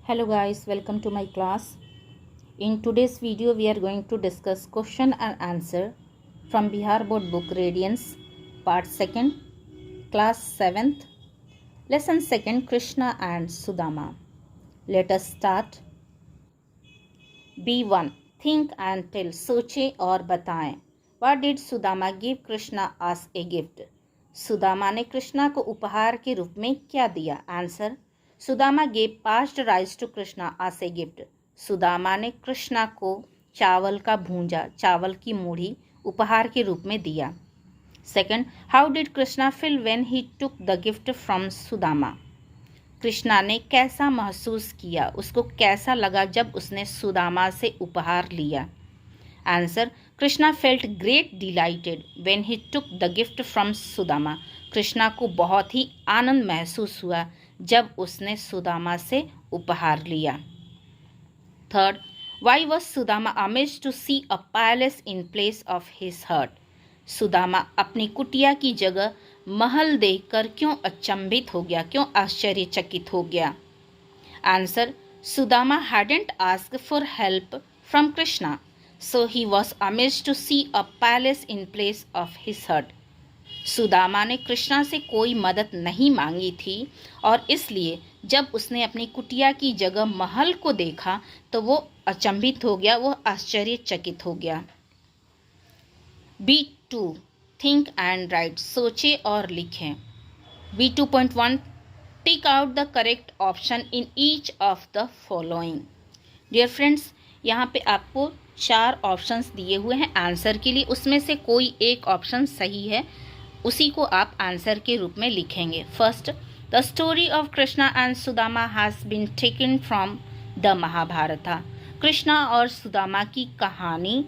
Hello guys, welcome to my class. In today's video we are going to discuss question and answer from Bihar Board book Radiance part 2nd class 7th lesson 2nd Krishna and Sudama. Let us start. B1 think and tell सोचे और बताएं. What did Sudama give Krishna as a gift? Sudama ने कृष्णा को उपहार के रूप में क्या दिया? Answer Sudama gave parched rice to Krishna as a gift. Sudama ने कृष्णा को चावल का भूंजा चावल की मूढ़ी उपहार के रूप में दिया. Second, how did Krishna feel when he took the gift from Sudama? Krishna ने कैसा महसूस किया, उसको कैसा लगा जब उसने सुदामा से उपहार लिया? Answer Krishna felt great dilated when he took the gift from Sudama. Krishna को बहुत ही आनंद महसूस हुआ जब उसने सुदामा से उपहार लिया. Third, why was Sudama amazed to see a palace in place of his hut? Sudama अपनी कुटिया की जगह महल देखकर क्यों अचंभित हो गया, क्यों आश्चर्यचकित हो गया? Answer Sudama hadn't asked for help from Krishna, so he was amazed to see a palace in place of his hut. Sudama ने कृष्णा से कोई मदद नहीं मांगी थी और इसलिए जब उसने अपनी कुटिया की जगह महल को देखा तो वो अचंभित हो गया, वो आश्चर्यचकित हो गया. B2 थिंक एंड राइट सोचे और लिखें. B2.1 tick out the correct option in each of the following. Dear friends, यहाँ पे आपको 4 ऑप्शंस दिए हुए हैं आंसर के लिए. उसमें से कोई एक ऑप्शन सही है, उसी को आप आंसर के रूप में लिखेंगे. First, the story of Krishna and Sudama has been taken from the Mahabharata. Krishna और सुदामा की कहानी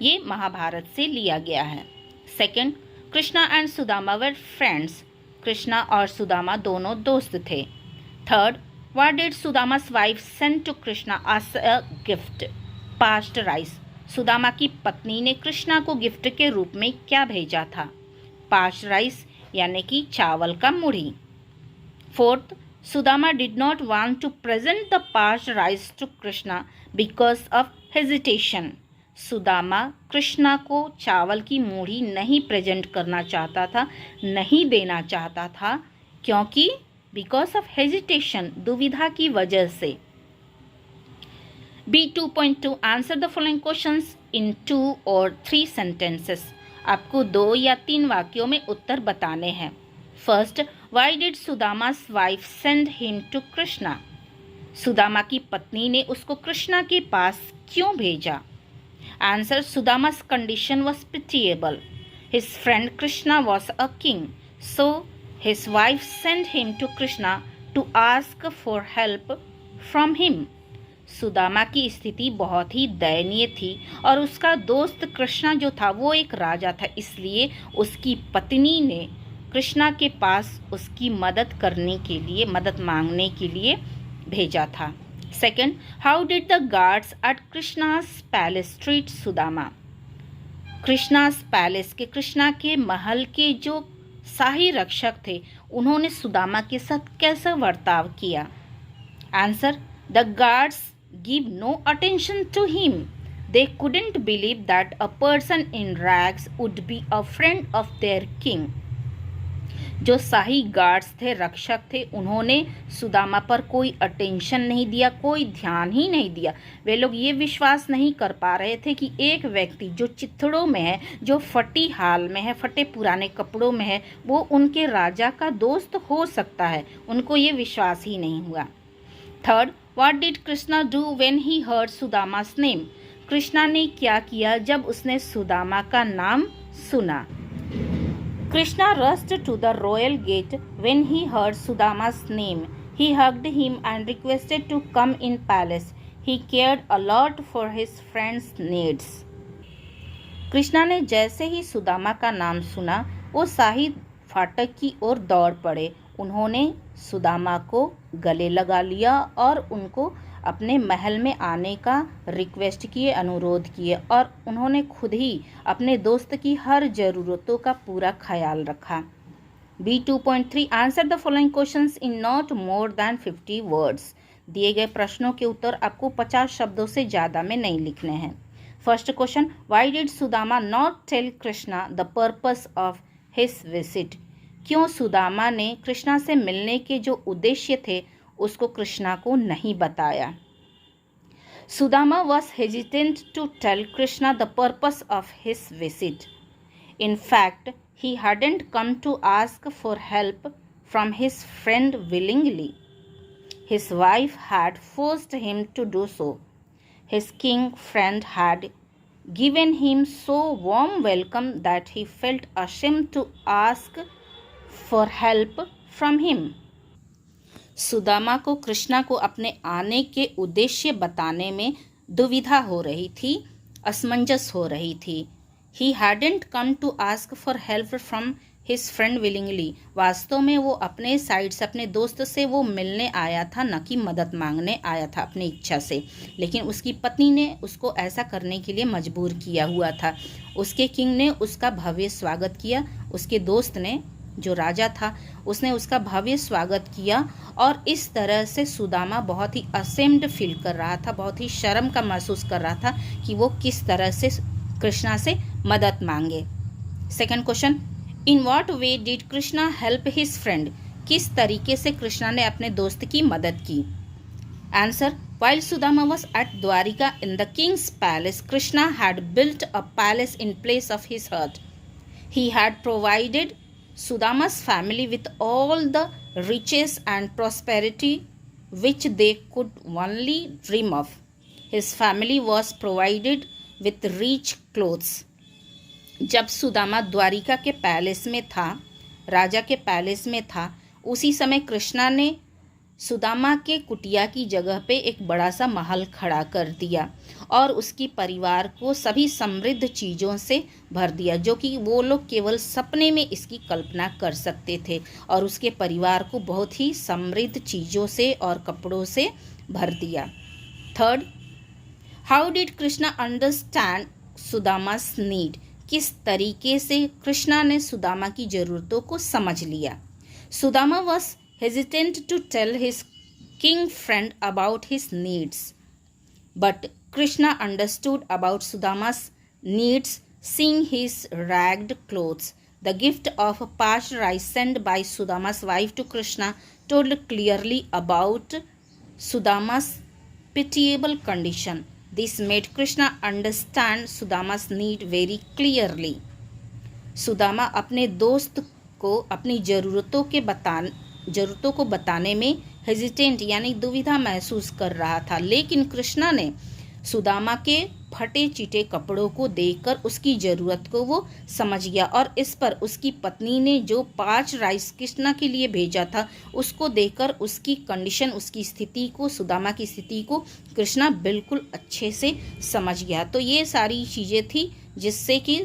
ये महाभारत से लिया गया है. Second, Krishna and Sudama were friends. Krishna और सुदामा दोनों दोस्त थे. Third, what did Sudama's wife send to Krishna as a gift? Parched rice. Sudama की पत्नी ने कृष्णा को गिफ्ट के रूप में क्या भेजा था? पास्ड राइस यानी कि चावल का मूढ़ी. Fourth, Sudama did not want to present the parched rice to Krishna because of hesitation. Sudama Krishna को चावल की मूढ़ी नहीं प्रेजेंट करना चाहता था, नहीं देना चाहता था, क्योंकि बिकॉज ऑफ हेजिटेशन दुविधा की वजह से. B2.2 answer the following questions in 2 और 3 सेंटेंसेस. आपको 2 या 3 वाक्यों में उत्तर बताने हैं. First, why did Sudama's wife send him to Krishna? Sudama की पत्नी ने उसको कृष्णा के पास क्यों भेजा? Answer Sudama's condition was pitiable. His friend Krishna was a king, so his wife send him to Krishna to ask for help from him. Sudama की स्थिति बहुत ही दयनीय थी और उसका दोस्त कृष्णा जो था वो एक राजा था, इसलिए उसकी पत्नी ने कृष्णा के पास उसकी मदद करने के लिए, मदद मांगने के लिए भेजा था. Second, how did the guards at Krishna's palace treat Sudama? Krishna's palace के, कृष्णा के महल के जो शाही रक्षक थे उन्होंने सुदामा के साथ कैसा बर्ताव किया? Answer the guards give no attention to him. They couldn't believe that a person in rags would be a friend of their king. जो शाही गार्ड्स थे, रक्षक थे, उन्होंने सुदामा पर कोई अटेंशन नहीं दिया, कोई ध्यान ही नहीं दिया. वे लोग ये विश्वास नहीं कर पा रहे थे कि एक व्यक्ति जो चिथड़ों में है, जो फटी हाल में है, फटे पुराने कपड़ों में है, वो उनके राजा का दोस्त हो सकता है. उनको ये विश्वास ही नहीं हुआ. Third, What did Krishna do when he heard Sudama's name? Krishna ने क्या किया जब उसने सुदामा का नाम सुना? Krishna rushed to the royal gate when he heard Sudama's name. He hugged him and requested to come in palace. He cared a lot for his friend's needs. Krishna ने जैसे ही सुदामा का नाम सुना वो शाही फाटक की ओर दौड़ पड़े. उन्होंने सुदामा को गले लगा लिया और उनको अपने महल में आने का रिक्वेस्ट किए, अनुरोध किए, और उन्होंने खुद ही अपने दोस्त की हर ज़रूरतों का पूरा ख्याल रखा. B2.3 answer the following questions in not more than 50 words. दिए गए प्रश्नों के उत्तर आपको 50 शब्दों से ज़्यादा में नहीं लिखने हैं। First question, why did Sudama not tell Krishna the purpose of his visit? क्यों सुदामा ने कृष्णा से मिलने के जो उद्देश्य थे उसको कृष्णा को नहीं बताया? Sudama was hesitant to tell Krishna the purpose of his visit. In fact, he hadn't come to ask for help from his friend willingly. His wife had forced him to do so. His king friend had given him so warm welcome that he felt ashamed to ask for help from him. Sudama को कृष्णा को अपने आने के उद्देश्य बताने में दुविधा हो रही थी, असमंजस हो रही थी। He hadn't come to ask for help from his friend willingly. वास्तव में वो अपने साइड से, अपने दोस्त से वो मिलने आया था, न कि मदद मांगने आया था अपनी इच्छा से। लेकिन उसकी पत्नी ने उसको ऐसा करने के लिए मजबूर किया हुआ था। उसके किंग ने उसका भव्य स्वागत किया, उसके दोस्त ने, जो राजा था, उसने उसका भव्य स्वागत किया और इस तरह से सुदामा बहुत ही असेम्ड फील कर रहा था, बहुत ही शर्म का महसूस कर रहा था कि वो किस तरह से कृष्णा से मदद मांगे। Second question, in what way did Krishna help his friend? किस तरीके से कृष्णा ने अपने दोस्त की मदद की? Answer, while Sudama was at Dwarika in the king's palace, Krishna had built a palace in place of his hut. He had provided Sudama's family with all the riches and prosperity which they could only dream of. His family was provided with rich clothes. जब सुदामा द्वारिका के palace में था, राजा के palace में था, उसी समय कृष्णा ने सुदामा के कुटिया की जगह पे एक बड़ा सा महल खड़ा कर दिया और उसकी परिवार को सभी समृद्ध चीज़ों से भर दिया, जो कि वो लोग केवल सपने में इसकी कल्पना कर सकते थे। और उसके परिवार को बहुत ही समृद्ध चीज़ों से और कपड़ों से भर दिया। Third, how did Krishna understand Sudama's need? किस तरीके से कृष्णा ने सुदामा की ज़रूरतों को समझ लिया? Sudama was hesitant to tell his king friend about his needs, but Krishna understood about Sudama's needs, seeing his ragged clothes. The gift of parched rice sent by Sudama's wife to Krishna told clearly about Sudama's pitiable condition. This made Krishna understand Sudama's need very clearly. Sudama अपने दोस्त को अपनी ज़रूरतों को बताने में hesitant यानी दुविधा महसूस कर रहा था, लेकिन कृष्णा ने सुदामा के फटे चिटे कपड़ों को देखकर उसकी ज़रूरत को वो समझ गया और इस पर उसकी पत्नी ने जो 5 राइस कृष्णा के लिए भेजा था उसको देखकर उसकी कंडीशन, उसकी स्थिति को, सुदामा की स्थिति को कृष्णा बिल्कुल अच्छे से समझ गया। तो ये सारी चीज़ें थी जिससे कि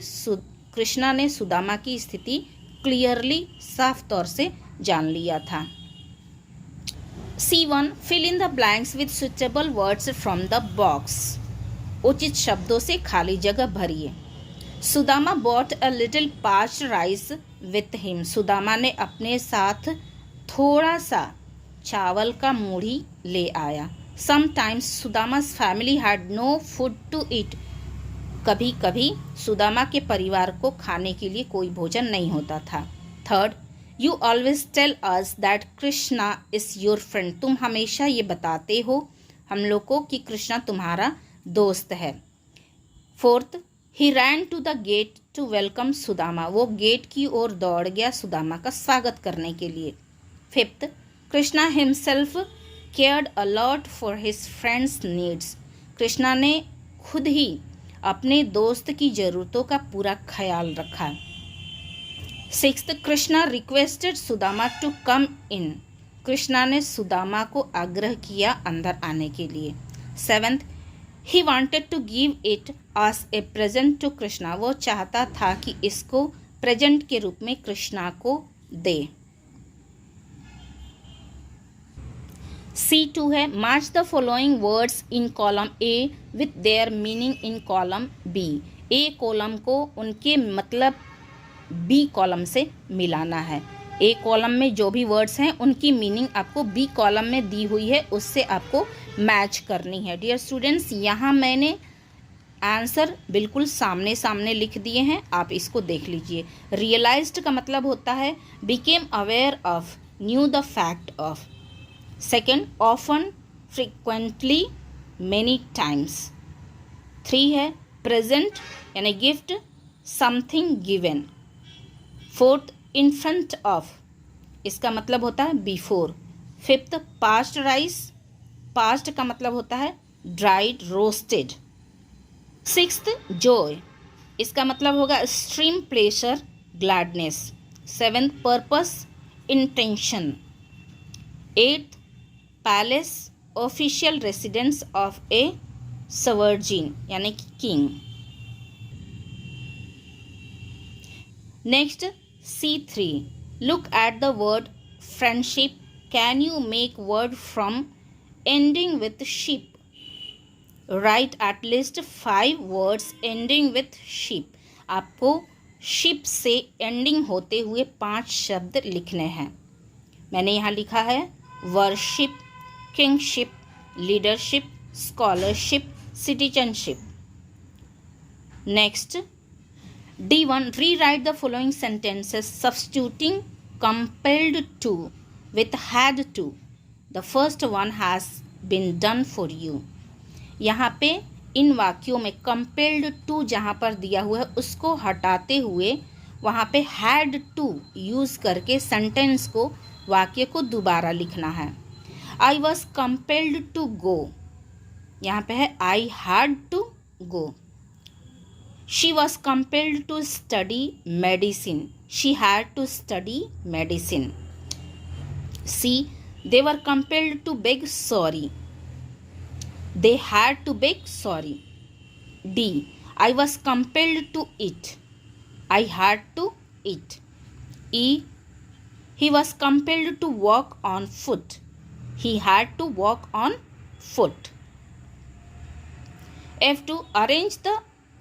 कृष्णा ने सुदामा की स्थिति क्लियरली, साफ तौर से जान लिया था। C1, fill in the blanks with suitable words from the box. उचित शब्दों से खाली जगह भरिए। Sudama bought a little parched rice with him. Sudama ने अपने साथ थोड़ा सा चावल का मूढ़ी ले आया। Sometimes Sudama's family had no food to eat. कभी कभी सुदामा के परिवार को खाने के लिए कोई भोजन नहीं होता था। Third, you always tell us that Krishna is your friend. तुम हमेशा ये बताते हो हम लोग को कि कृष्णा तुम्हारा दोस्त है। Fourth, he ran to the gate to welcome Sudama. वो गेट की ओर दौड़ गया सुदामा का स्वागत करने के लिए। Fifth, Krishna himself cared a lot for his friend's needs. Krishna ने खुद ही अपने दोस्त की ज़रूरतों का पूरा ख्याल रखा। Sixth, Krishna requested Sudama to come in. Krishna ने सुदामा को आग्रह किया अंदर आने के लिए। Seventh, he wanted to give it as a present to Krishna. वो चाहता था कि इसको प्रेजेंट के रूप में कृष्णा को दे। C2 है, match the following words in column A with their meaning in column B। A column को उनके मतलब B कॉलम से मिलाना है। ए कॉलम में जो भी वर्ड्स हैं उनकी मीनिंग आपको बी कॉलम में दी हुई है उससे आपको मैच करनी है। डियर स्टूडेंट्स, यहाँ मैंने आंसर बिल्कुल सामने सामने लिख दिए हैं, आप इसको देख लीजिए। रियलाइज्ड का मतलब होता है became aware of, new the fact of. Second, often, frequently, many times. 3 है प्रेजेंट यानी gift, something given. 4th, in front of, इसका मतलब होता है before. 5th, past rice, past का मतलब होता है ड्राइड, रोस्टेड। 6th, जॉय, इसका मतलब होगा extreme pleasure, gladness. 7th, purpose, intention. 8th, palace, official residence of a sovereign यानी कि king. Next C3, look at the word friendship, can you make word from ending with ship? Write at least 5 words ending with ship. आपको ship से ending होते हुए 5 शब्द लिखने हैं। मैंने यहाँ लिखा है worship, kingship, leadership, scholarship, citizenship. Next D1, rewrite the following sentences substituting compelled to with had to. The first one has been done for you. यहाँ पे इन वाक्यों में compelled to जहाँ पर दिया हुआ है उसको हटाते हुए वहाँ पे had to यूज़ करके सेंटेंस को, वाक्य को दोबारा लिखना है। I was compelled to go, यहाँ पे है I had to go. She was compelled to study medicine. She had to study medicine. C, they were compelled to beg sorry. They had to beg sorry. D, I was compelled to eat. I had to eat. E, he was compelled to walk on foot. He had to walk on foot. F2, arrange the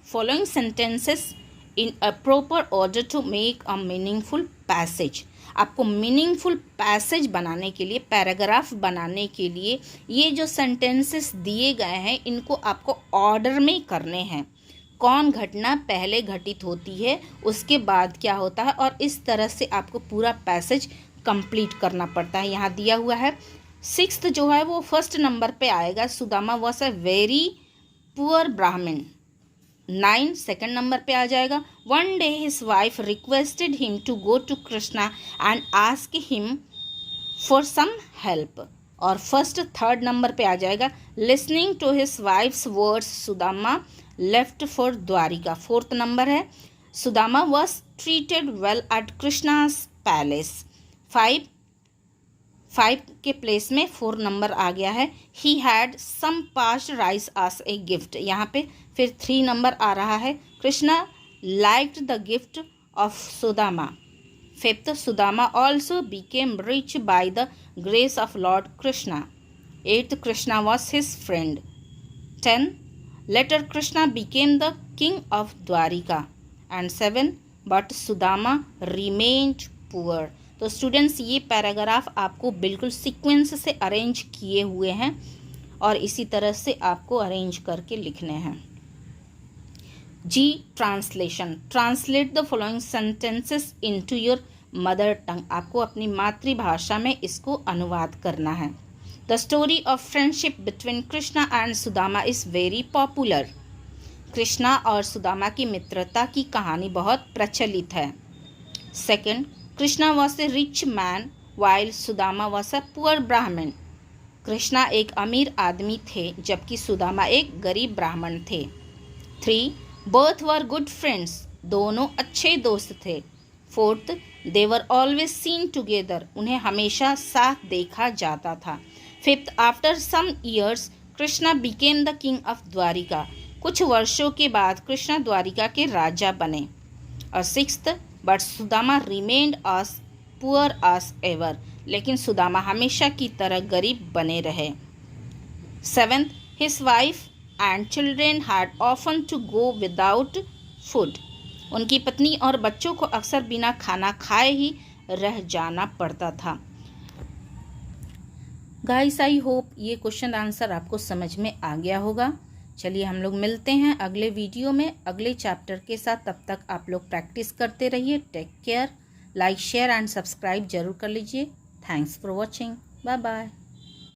following sentences in a proper order to make a meaningful passage. आपको meaningful passage बनाने के लिए, paragraph बनाने के लिए ये जो sentences दिए गए हैं इनको आपको ऑर्डर में करने हैं। कौन घटना पहले घटित होती है, उसके बाद क्या होता है, और इस तरह से आपको पूरा पैसेज कंप्लीट करना पड़ता है। यहाँ दिया हुआ है 6th जो है वो फर्स्ट नंबर पे आएगा, Sudama was a very poor Brahmin. 9 second number पे आ जाएगा, one day his wife requested him to go to Krishna and ask him for some help. और फर्स्ट 3rd नंबर पे आ जाएगा, listening to his wife's words Sudama left for Dwarka. 4th number है, Sudama was treated well at Krishna's palace. 5 के place में 4 number आ गया है, he had some past rice as a gift. यहाँ पे फिर 3 नंबर आ रहा है, Krishna liked the gift of Sudama. 5th, Sudama also became rich by the grace of Lord Krishna. 8th, Krishna was his friend. 10, later Krishna became the king of Dwarika. And 7, but Sudama remained poor. तो students, ये paragraph आपको बिल्कुल सीक्वेंस से अरेंज किए हुए हैं और इसी तरह से आपको अरेंज करके लिखने हैं। जी, translation, translate the following sentences into your mother tongue. आपको अपनी मातृभाषा में इसको अनुवाद करना है। The story of friendship between Krishna and Sudama is very popular. Krishna और सुदामा की मित्रता की कहानी बहुत प्रचलित है। Second, Krishna was a rich man while Sudama was a poor Brahmin. Krishna एक अमीर आदमी थे जबकि सुदामा एक गरीब ब्राह्मण थे। 3, बोथ वर गुड फ्रेंड्स, दोनों अच्छे दोस्त थे। 4th, they were always seen together, उन्हें हमेशा साथ देखा जाता था। 5th, after some years Krishna became the king of Dwarika, कुछ वर्षों के बाद कृष्णा द्वारिका के राजा बने। और 6th, but Sudama remained as poor as ever, लेकिन सुदामा हमेशा की तरह गरीब बने रहे। 7th, his wife and children had often to go without food, उनकी पत्नी और बच्चों को अक्सर बिना खाना खाए ही रह जाना पड़ता था। गाइस, आई होप ये क्वेश्चन आंसर आपको समझ में आ गया होगा। चलिए हम लोग मिलते हैं अगले वीडियो में अगले चैप्टर के साथ। तब तक आप लोग प्रैक्टिस करते रहिए। Take care. Like share and subscribe जरूर कर लीजिए। Thanks for watching. Bye bye.